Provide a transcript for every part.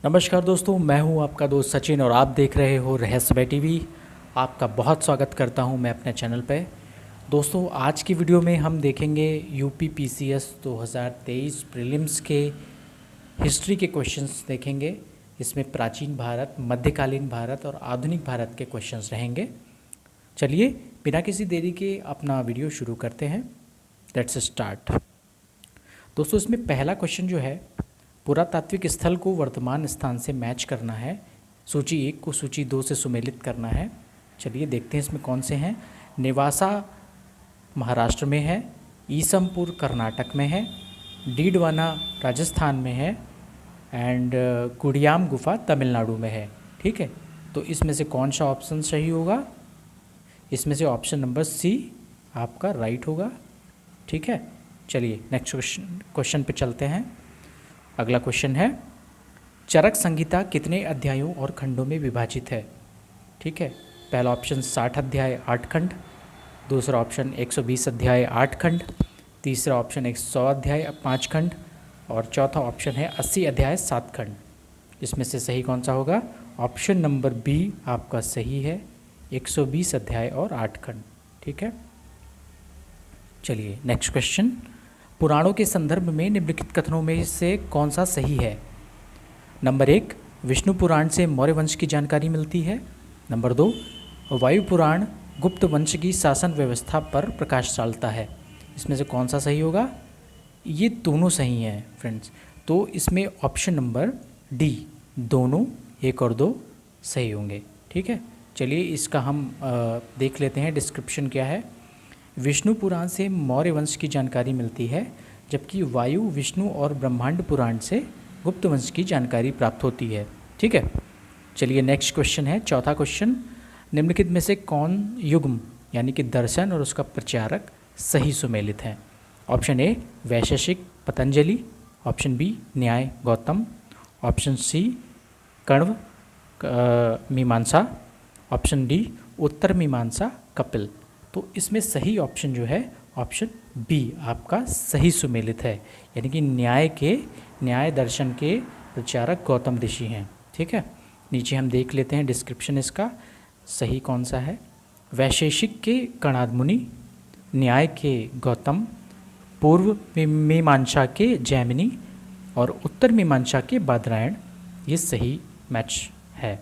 नमस्कार दोस्तों, मैं हूं आपका दोस्त सचिन और आप देख रहे हो रहस्यमय टीवी। आपका बहुत स्वागत करता हूं मैं अपने चैनल पे। दोस्तों, आज की वीडियो में हम देखेंगे यूपी पीसीएस 2023 प्रीलिम्स के हिस्ट्री के क्वेश्चंस देखेंगे। इसमें प्राचीन भारत, मध्यकालीन भारत और आधुनिक भारत के क्वेश्चंस रहेंगे। चलिए बिना किसी देरी के अपना वीडियो शुरू करते हैं। Let's start. दोस्तों, इसमें पहला क्वेश्चन जो है, पुरातात्विक स्थल को वर्तमान स्थान से मैच करना है। सूची 1 को सूची 2 से सुमेलित करना है। चलिए देखते हैं इसमें कौन से हैं। नेवासा महाराष्ट्र में है, ईसमपुर कर्नाटक में है, डीडवाना राजस्थान में है एंड कुडियाम गुफा तमिलनाडु में है। ठीक है, तो इसमें से कौन सा ऑप्शन सही होगा? इसमें से ऑप्शन नंबर सी आपका राइट होगा। ठीक है, चलिए नेक्स्ट क्वेश्चन पे चलते हैं। अगला क्वेश्चन है, चरक संहिता कितने अध्यायों और खंडों में विभाजित है? ठीक है, पहला ऑप्शन 60 अध्याय 8 खंड, दूसरा ऑप्शन 120 अध्याय 8 खंड, तीसरा ऑप्शन 100 अध्याय 5 खंड और चौथा ऑप्शन है 80 अध्याय 7 खंड। इसमें से सही कौन सा होगा? ऑप्शन नंबर बी आपका सही है, 120 अध्याय और 8 खंड। ठीक है, चलिए नेक्स्ट क्वेश्चन। पुराणों के संदर्भ में निम्नलिखित कथनों में से कौन सा सही है? नंबर 1, विष्णु पुराण से मौर्य वंश की जानकारी मिलती है। नंबर 2, वायु पुराण गुप्त वंश की शासन व्यवस्था पर प्रकाश डालता है। इसमें से कौन सा सही होगा? ये दोनों सही हैं फ्रेंड्स, तो इसमें ऑप्शन नंबर डी, दोनों 1 और 2 सही होंगे। ठीक है, चलिए इसका हम देख लेते हैं डिस्क्रिप्शन क्या है। विष्णु पुराण से मौर्य वंश की जानकारी मिलती है, जबकि वायु, विष्णु और ब्रह्मांड पुराण से गुप्त वंश की जानकारी प्राप्त होती है। ठीक है, चलिए नेक्स्ट क्वेश्चन है, चौथा क्वेश्चन। निम्नलिखित में से कौन युग्म यानी कि दर्शन और उसका प्रचारक सही सुमेलित है? Option A Vaisheshika Patanjali, option B Nyaya Gautam, option C Kanva मीमांसा, ऑप्शन डी उत्तर मीमांसा कपिल। तो इसमें सही ऑप्शन जो है ऑप्शन बी आपका सही सुमेलित है, यानी कि न्याय दर्शन के प्रचारक गौतम ऋषि हैं। ठीक है, नीचे हम देख लेते हैं डिस्क्रिप्शन इसका सही कौन सा है। वैशेषिक के कणाद मुनि, न्याय के गौतम, पूर्व मीमांसा के जैमिनी और उत्तर मीमांसा के बादरायण, ये सही मैच है।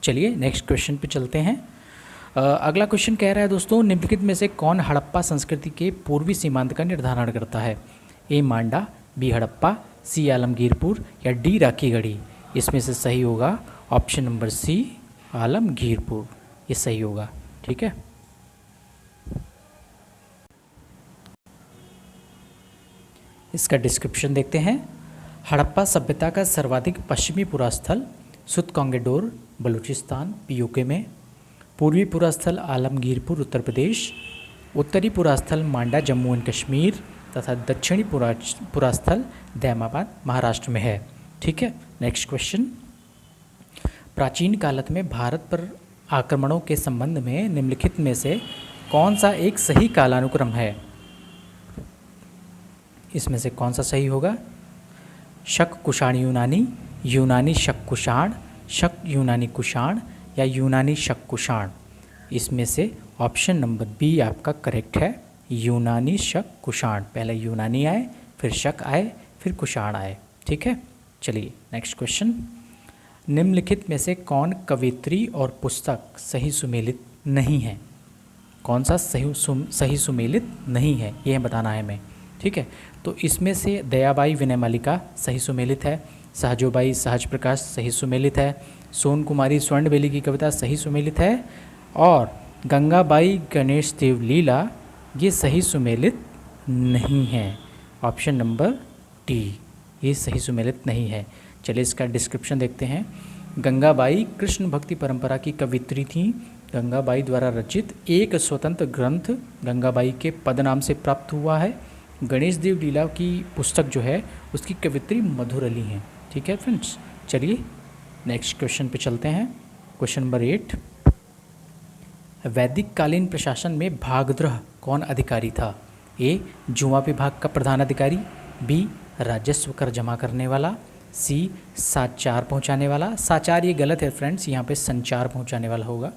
चलिए नेक्स्ट क्वेश्चन पे चलते हैं। अगला क्वेश्चन कह रहा है दोस्तों, निम्नलिखित में से कौन हड़प्पा संस्कृति के पूर्वी सीमांत का निर्धारण करता है? ए मांडा, बी हड़प्पा, सी आलमगीरपुर या डी राखीगढ़ी। इसमें से सही होगा ऑप्शन नंबर सी आलमगीरपुर, ये सही होगा। ठीक है, इसका डिस्क्रिप्शन देखते हैं। हड़प्पा सभ्यता का सर्वाधिक पश्चिमी पुरास्थल सुतकोंगेडोर बलूचिस्तान पीओके में, पूर्वी पुरास्थल आलमगीरपुर उत्तर प्रदेश, उत्तरी पुरास्थल मांडा जम्मू एंड कश्मीर तथा दक्षिणी पुरास्थल दैमाबाद महाराष्ट्र में है। ठीक है, नेक्स्ट क्वेश्चन। प्राचीन कालत में भारत पर आक्रमणों के संबंध में निम्नलिखित में से कौन सा एक सही कालानुक्रम है? इसमें से कौन सा सही होगा? शक कुषाण यूनानी, यूनानी शक कुषाण, शक यूनानी कुषाण या यूनानी शक कुषाण। इसमें से ऑप्शन नंबर बी आपका करेक्ट है, यूनानी शक कुषाण। पहले यूनानी आए, फिर शक आए, फिर कुषाण आए। ठीक है, चलिए नेक्स्ट क्वेश्चन। निम्नलिखित में से कौन कवित्री और पुस्तक सही सुमेलित नहीं है? कौन सा सही सुमेलित नहीं है, यह बताना है हमें। ठीक है, तो इसमें से दयाबाई विनयमालिका सही सुमेलित है, सहजोबाई सहज प्रकाश सही सुमेलित है, सोन कुमारी स्वर्णबेली की कविता सही सुमेलित है और गंगाबाई गणेश देव लीला ये सही सुमेलित नहीं है। ऑप्शन नंबर डी, ये सही सुमेलित नहीं है। चलिए इसका डिस्क्रिप्शन देखते हैं। गंगाबाई कृष्ण भक्ति परंपरा की कवित्री थी। गंगाबाई द्वारा रचित एक स्वतंत्र ग्रंथ गंगाबाई के पद नाम से प्राप्त हुआ है। गणेश देव लीला की पुस्तक जो है उसकी कवित्री मधुरली हैं। ठीक है फ्रेंड्स, चलिए नेक्स्ट क्वेश्चन पे चलते हैं। क्वेश्चन नंबर 8, वैदिक कालीन प्रशासन में भागद्रह कौन अधिकारी था? ए जुआ विभाग का प्रधान अधिकारी, बी राजस्व कर जमा करने वाला, सी साचार पहुंचाने वाला। साचार ये गलत है फ्रेंड्स, यहाँ पे संचार पहुंचाने वाला होगा।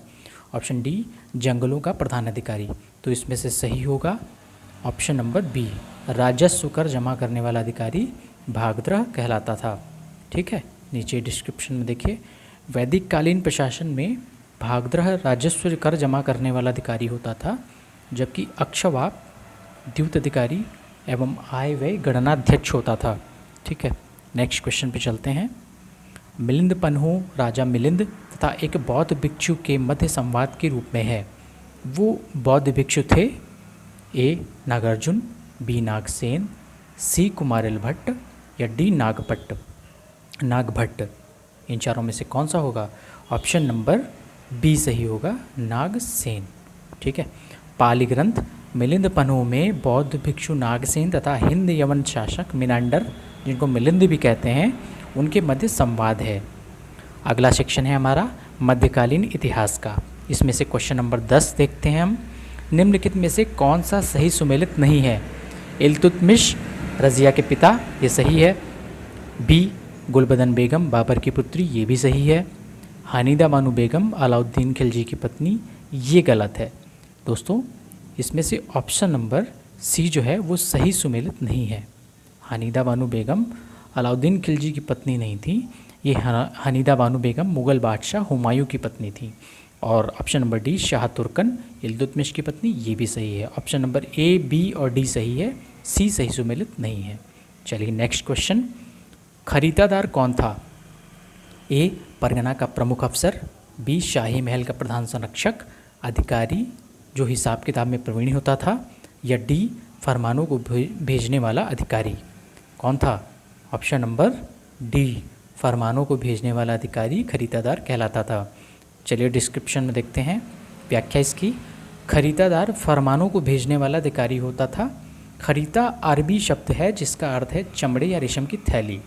ऑप्शन डी जंगलों का प्रधान अधिकारी। तो इसमें से सही होगा ऑप्शन नंबर बी, राजस्व कर जमा करने वाला अधिकारी भागद्रह कहलाता था। ठीक है, नीचे डिस्क्रिप्शन में देखिए, वैदिक कालीन प्रशासन में भागद्रह राजस्व कर जमा करने वाला अधिकारी होता था, जबकि अक्षवाप द्यूत अधिकारी एवं आय व्यय गणनाध्यक्ष होता था। ठीक है, नेक्स्ट क्वेश्चन पे चलते हैं। मिलिंद पन्हु राजा मिलिंद तथा एक बौद्ध भिक्षु के मध्य संवाद के रूप में है। वो बौद्ध भिक्षु थे ए नागार्जुन, बी नागसेन, सी कुमारिल भट्ट या डी नागभट्ट। इन चारों में से कौन सा होगा? ऑप्शन नंबर बी सही होगा, नागसेन। ठीक है, पाली ग्रंथ मिलिंद पन्हु में बौद्ध भिक्षु नागसेन तथा हिंद यवन शासक मिनांडर, जिनको मिलिंद भी कहते हैं, उनके मध्य संवाद है। अगला सेक्शन है हमारा मध्यकालीन इतिहास का। इसमें से क्वेश्चन नंबर 10 देखते हैं हम। निम्नलिखित में से कौन सा सही सुमेलित नहीं है? इल्तुतमिश रज़िया के पिता, ये सही है। बी गुलबदन बेगम बाबर की पुत्री, ये भी सही है। हानिदा बानो बेगम अलाउद्दीन खिलजी की पत्नी, ये गलत है। दोस्तों, इसमें से ऑप्शन नंबर सी जो है वो सही सुमेलित नहीं है। हानिदा बानो बेगम अलाउद्दीन खिलजी की पत्नी नहीं थी, ये हानिदा बानो बेगम मुग़ल बादशाह हुमायूं की पत्नी थी। और option number D Shah Turkan Iltutmish की पत्नी, ये भी सही है। ऑप्शन नंबर ए, बी और डी सही है, सी सही सुमेलित नहीं है। चलिए नेक्स्ट क्वेश्चन। खरीदादार कौन था? ए परगना का प्रमुख अफसर, बी शाही महल का प्रधान संरक्षक अधिकारी जो हिसाब किताब में प्रवीण होता था, या डी फरमानों को भेजने वाला अधिकारी। कौन था? ऑप्शन नंबर डी, फरमानों को भेजने वाला अधिकारी खरीदादार कहलाता था। चलिए डिस्क्रिप्शन में देखते हैं व्याख्या इसकी। खरीदादार फरमानों को भेजने वाला अधिकारी होता था। खरीदा अरबी शब्द है जिसका अर्थ है चमड़े या रेशम की थैली।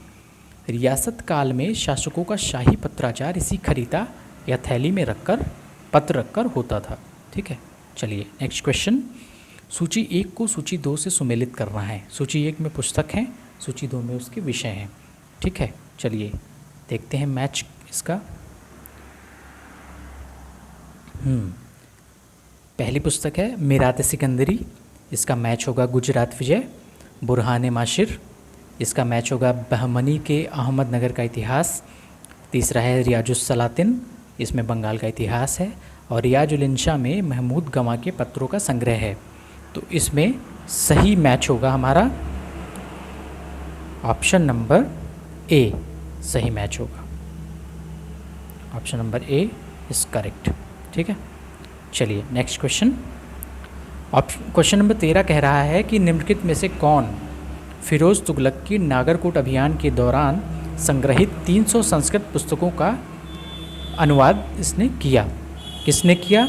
रियासत काल में शासकों का शाही पत्राचार इसी खरीदा या थैली में रखकर पत्र रखकर होता था। ठीक है, चलिए नेक्स्ट क्वेश्चन। सूची 1 को सूची 2 से सुमेलित करना है। सूची 1 में पुस्तक हैं, सूची 2 में उसके विषय हैं। ठीक है, चलिए देखते हैं मैच इसका। पहली पुस्तक है मीरात सिकंदरी, इसका मैच होगा गुजरात विजय। बुरहान माशिर, इसका मैच होगा बहमनी के अहमदनगर का इतिहास। तीसरा है रियाजुस सलातिन, इसमें बंगाल का इतिहास है। और रियाजुल इंशा में महमूद गवा के पत्रों का संग्रह है। तो इसमें सही मैच होगा हमारा ऑप्शन नंबर ए, सही मैच होगा। Option number A is correct. ठीक है, चलिए नेक्स्ट क्वेश्चन। क्वेश्चन नंबर 13 कह रहा है कि निम्नलिखित में से कौन फिरोज तुगलक की नागरकोट अभियान के दौरान संग्रहित 300 संस्कृत पुस्तकों का अनुवाद इसने किया? किसने किया?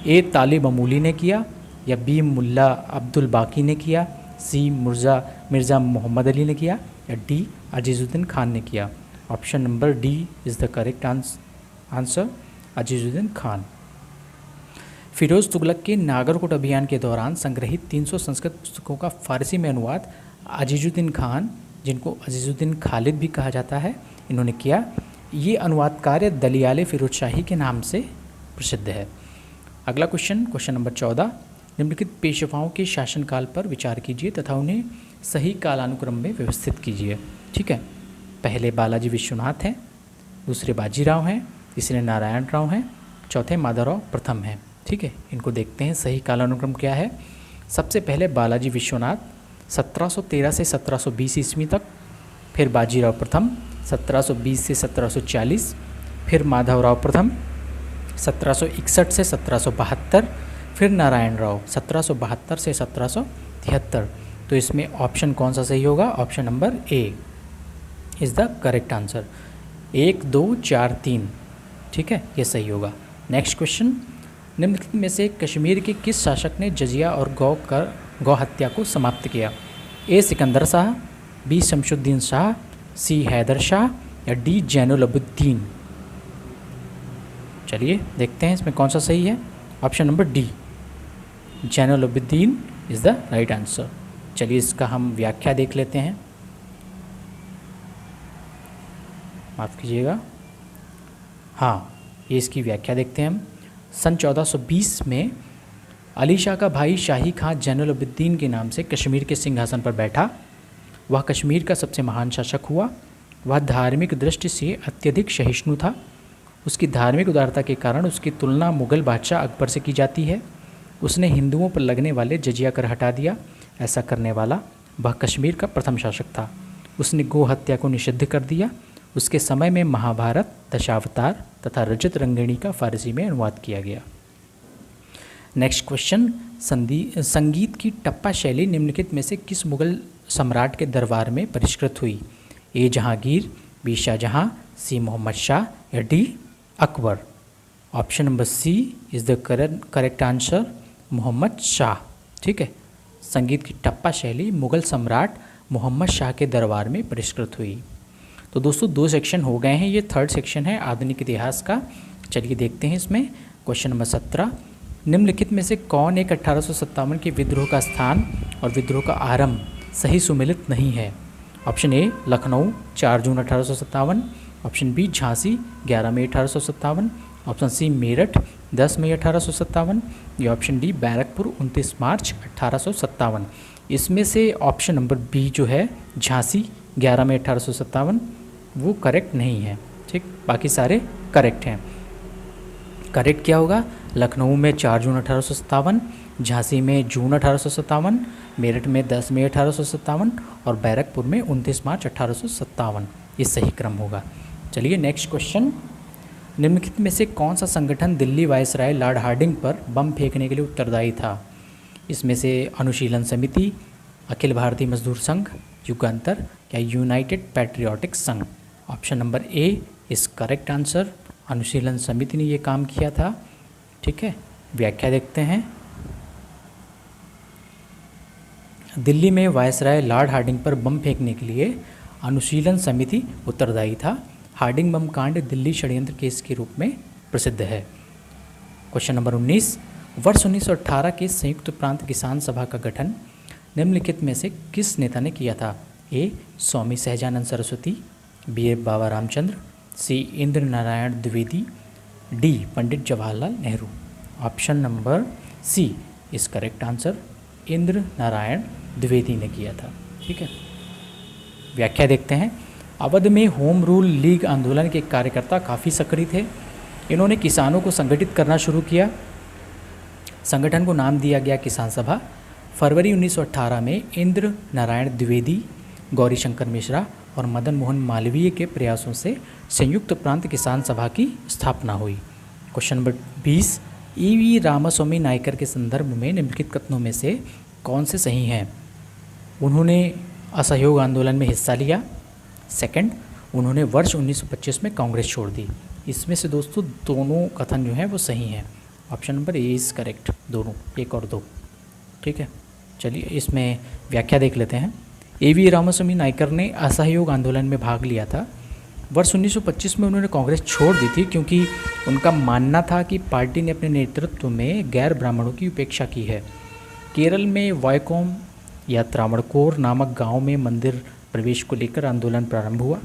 ए तालिब अमूली ने किया, या बी मुल्ला अब्दुल बाकी ने किया, सी मिर्ज़ा मोहम्मद अली ने किया, या डी अजीज़ुद्दीन खान ने किया। Option number D is the correct answer, Azizuddin Khan. Firoz Tughlaq के नागरकोट अभियान के दौरान संग्रहित 300 संस्कृत पुस्तकों का फारसी में अनुवाद अजीज़ुद्दीन खान, जिनको अजीज़ुद्दीन खालिद भी कहा जाता है, इन्होंने किया। ये अनुवाद कार्य दलियाले फिरोज शाही के नाम से प्रसिद्ध है। अगला क्वेश्चन, क्वेश्चन नंबर 14। निम्नलिखित पेशवाओं के शासनकाल पर विचार कीजिए तथा उन्हें सही कालानुक्रम में व्यवस्थित कीजिए। ठीक है, पहले बालाजी विश्वनाथ हैं, दूसरे बाजीराव हैं, तीसरे नारायण राव हैं, चौथे माधवराव प्रथम हैं। ठीक है, इनको देखते हैं सही कालानुक्रम क्या है। सबसे पहले बालाजी विश्वनाथ 1713 से 1720 ईस्वी तक, फिर बाजीराव प्रथम 1720 से 1740, फिर माधवराव प्रथम 1761 से 1772, फिर नारायण राव 1772 से 1773। तो इसमें ऑप्शन कौन सा सही होगा? Option number A is the correct answer. 1, 2, 4, 3। ठीक है, ये सही होगा। Next question. निम्नलिखित में से कश्मीर के किस शासक ने जजिया और गौ हत्या को समाप्त किया? ए सिकंदर शाह, बी शमशुद्दीन शाह, सी हैदर शाह, या डी जैनुल अब्दीन। चलिए देखते हैं इसमें कौन सा सही है। Option number D, Zainul Abdeen is the right answer. चलिए इसका हम व्याख्या देख लेते हैं। माफ़ कीजिएगा, हाँ, ये इसकी व्याख्या देखते हैं हम। सन 1420 में अली शाह का भाई शाही खां जैनुलब्दीन के नाम से कश्मीर के सिंहासन पर बैठा। वह कश्मीर का सबसे महान शासक हुआ। वह धार्मिक दृष्टि से अत्यधिक सहिष्णु था। उसकी धार्मिक उदारता के कारण उसकी तुलना मुग़ल बादशाह अकबर से की जाती है। उसने हिंदुओं पर लगने वाले जजिया कर हटा दिया। ऐसा करने वाला वह कश्मीर का प्रथम शासक था। उसने गो हत्या को निषिद्ध कर दिया। उसके समय में महाभारत, दशावतार तथा रजत रंगिणी का फारसी में अनुवाद किया गया। नेक्स्ट क्वेश्चन, संगीत की टप्पा शैली निम्नलिखित में से किस मुग़ल सम्राट के दरबार में परिष्कृत हुई? A Jahangir, B Shahjahan, C Mohammad Shah या D Akbar. Option number C is the correct answer, Mohammad Shah. ठीक है, संगीत की टप्पा शैली मुग़ल सम्राट मोहम्मद शाह के दरबार में परिष्कृत हुई। तो दोस्तों 2 सेक्शन हो गए हैं, ये 3rd सेक्शन है आधुनिक इतिहास का। चलिए देखते हैं इसमें। क्वेश्चन नंबर 17, निम्नलिखित में से कौन एक 1857 के विद्रोह का स्थान और विद्रोह का आरंभ सही सुमेलित नहीं है? ऑप्शन ए लखनऊ 4 जून 1857, ऑप्शन बी झांसी 11 मई 1857, ऑप्शन सी मेरठ 10 मई 1857 या ऑप्शन डी बैरकपुर 29 मार्च 1857। इसमें से ऑप्शन नंबर बी जो है झांसी 11 मई 1857 वो करेक्ट नहीं है। ठीक, बाकी सारे करेक्ट हैं। करेक्ट क्या होगा? लखनऊ में 4 जून 1857, झांसी में जून 1857, मेरठ में 10 मई 1857 और बैरकपुर में 29 मार्च 1857। ये सही क्रम होगा। चलिए नेक्स्ट क्वेश्चन, निम्नलिखित में से कौन सा संगठन दिल्ली वायसराय लॉर्ड हार्डिंग पर बम फेंकने के लिए उत्तरदायी था? इसमें से अनुशीलन समिति, अखिल भारतीय मजदूर संघ, युगांतर या यूनाइटेड पैट्रियोटिक संघ। ऑप्शन नंबर ए इस करेक्ट आंसर, अनुशीलन समिति ने ये काम किया था। ठीक है, व्याख्या देखते हैं। दिल्ली में वायसराय लॉर्ड हार्डिंग पर बम फेंकने के लिए अनुशीलन समिति उत्तरदायी था। हार्डिंग बम कांड दिल्ली षड्यंत्र केस के रूप में प्रसिद्ध है। क्वेश्चन नंबर 19, वर्ष 1918 के संयुक्त प्रांत किसान सभा का गठन निम्नलिखित में से किस नेता ने किया था? A Swami Sahajanand Saraswati, B Baba Ramchandra, C Indra Narayan Dwivedi, D Pandit Jawaharlal Nehru. Option number C is correct answer, Indra Narayan Dwivedi ने किया था। ठीक है, व्याख्या देखते हैं। अवध में होम रूल लीग आंदोलन के कार्यकर्ता काफ़ी सक्रिय थे। इन्होंने किसानों को संगठित करना शुरू किया। संगठन को नाम दिया गया किसान सभा। फरवरी 1918 में इंद्र नारायण द्विवेदी, गौरीशंकर मिश्रा और मदन मोहन मालवीय के प्रयासों से संयुक्त प्रांत किसान सभा की स्थापना हुई। Question number 20, E V Ramaswamy Naicker के संदर्भ में निम्नलिखित कथनों में से कौन से सही हैं? उन्होंने असहयोग आंदोलन में हिस्सा लिया। सेकंड, उन्होंने वर्ष 1925 में कांग्रेस छोड़ दी। इसमें से दोस्तों दोनों कथन जो हैं वो सही हैं। Option number A is correct, दोनों, 1 और 2। ठीक है, चलिए इसमें व्याख्या देख लेते हैं। ईवी रामास्वामी नायकर ने असहयोग आंदोलन में भाग लिया था। वर्ष 1925 में उन्होंने कांग्रेस छोड़ दी थी क्योंकि उनका मानना था कि पार्टी ने अपने नेतृत्व में गैर ब्राह्मणों की उपेक्षा की है। केरल में वायकोम या त्रावणकोर नामक गांव में मंदिर प्रवेश को लेकर आंदोलन प्रारंभ हुआ।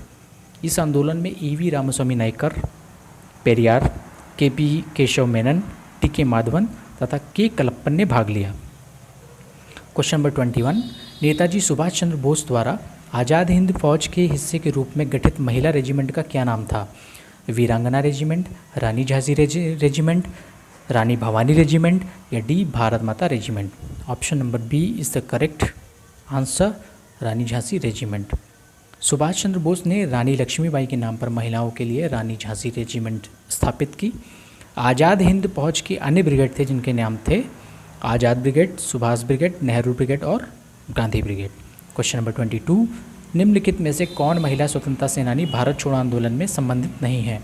इस आंदोलन में ईवी रामास्वामी नायकर, पेरियार, केपी केशव मेनन, टीके माधवन तथा के कलप्पन ने भाग लिया। क्वेश्चन नंबर 21, नेताजी सुभाष चंद्र बोस द्वारा आज़ाद हिंद फौज के हिस्से के रूप में गठित महिला रेजिमेंट का क्या नाम था? Veerangana regiment, Rani Jhansi regiment, Rani Bhavani regiment या D Bharat Mata regiment. Option number B is the correct answer, Rani Jhansi regiment. Subhash Chandra Bose ने रानी लक्ष्मीबाई के नाम पर महिलाओं के लिए रानी झांसी रेजिमेंट स्थापित की। आज़ाद हिंद फौज के अन्य ब्रिगेड थे जिनके नाम थे Azad brigade, Subhash brigade, Nehru brigade और गांधी ब्रिगेड। क्वेश्चन नंबर 22, निम्नलिखित में से कौन महिला स्वतंत्रता सेनानी भारत छोड़ो आंदोलन में संबंधित नहीं है?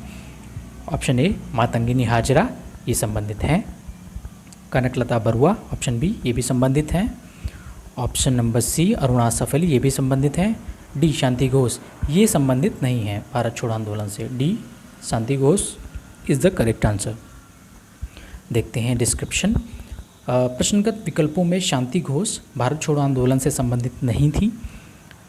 ऑप्शन ए मातंगिनी हाजरा, ये संबंधित हैं। कनकलता बरुआ, ऑप्शन बी, ये भी संबंधित हैं। ऑप्शन नंबर सी अरुणा सफली, ये भी संबंधित हैं। डी शांति घोष, ये संबंधित नहीं है भारत छोड़ो आंदोलन से। D Shanti Ghosh is the correct answer. देखते हैं डिस्क्रिप्शन। प्रश्नगत विकल्पों में शांति घोष भारत छोड़ो आंदोलन से संबंधित नहीं थी।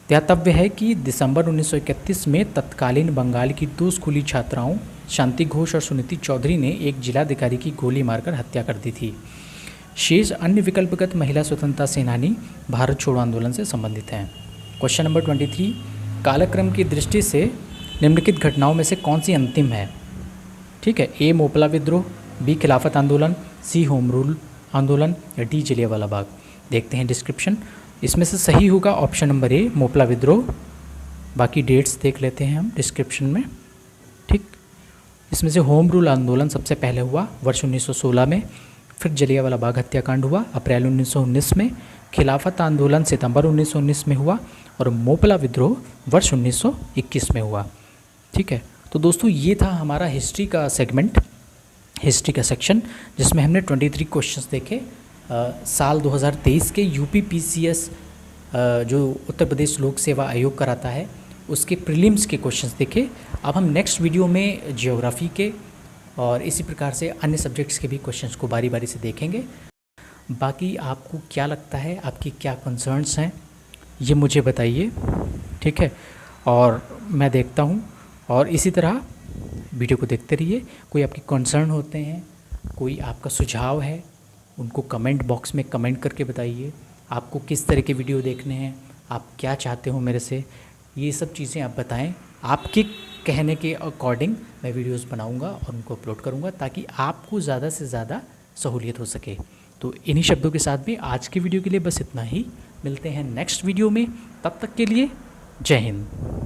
ध्यातव्य है कि दिसंबर 1931 में तत्कालीन बंगाल की 2 स्कूली छात्राओं शांति घोष और सुनीति चौधरी ने एक जिलाधिकारी की गोली मारकर हत्या कर दी थी। शेष अन्य विकल्पगत महिला स्वतंत्रता सेनानी भारत छोड़ो आंदोलन से संबंधित हैं। क्वेश्चन नंबर 23, कालक्रम की दृष्टि से निम्नलिखित घटनाओं में से कौन सी अंतिम है? ठीक है, ए मोपला विद्रोह, बी खिलाफत आंदोलन, सी होम रूल आंदोलन या डी जलियांवाला बाग। देखते हैं डिस्क्रिप्शन। इसमें से सही होगा ऑप्शन नंबर ए मोपला विद्रोह। बाकी डेट्स देख लेते हैं हम डिस्क्रिप्शन में। ठीक, इसमें से होम रूल आंदोलन सबसे पहले हुआ वर्ष 1916 में, फिर जलियांवाला बाग हत्याकांड हुआ अप्रैल 1919 में, खिलाफत आंदोलन सितंबर 1919 में हुआ और मोपला विद्रोह वर्ष 1921 में हुआ। ठीक है, तो दोस्तों ये था हमारा हिस्ट्री का सेगमेंट, हिस्ट्री का सेक्शन, जिसमें हमने 23 क्वेश्चंस देखे। साल 2023 के UPPCS जो उत्तर प्रदेश लोक सेवा आयोग कराता है उसके प्रीलिम्स के क्वेश्चंस देखे। अब हम नेक्स्ट वीडियो में ज्योग्राफी के और इसी प्रकार से अन्य सब्जेक्ट्स के भी क्वेश्चंस को बारी बारी से देखेंगे। बाकी आपको क्या लगता है, आपकी क्या कंसर्न्स हैं, ये मुझे बताइए। ठीक है, और मैं देखता हूँ और इसी तरह वीडियो को देखते रहिए। कोई आपकी कंसर्न होते हैं, कोई आपका सुझाव है, उनको कमेंट बॉक्स में कमेंट करके बताइए। आपको किस तरह के वीडियो देखने हैं, आप क्या चाहते हो मेरे से, ये सब चीज़ें आप बताएं। आपके कहने के अकॉर्डिंग मैं वीडियोस बनाऊंगा और उनको अपलोड करूंगा ताकि आपको ज़्यादा से ज़्यादा सहूलियत हो सके। तो इन्हीं शब्दों के साथ में आज की वीडियो के लिए बस इतना ही। मिलते हैं नेक्स्ट वीडियो में, तब तक के लिए जय हिंद।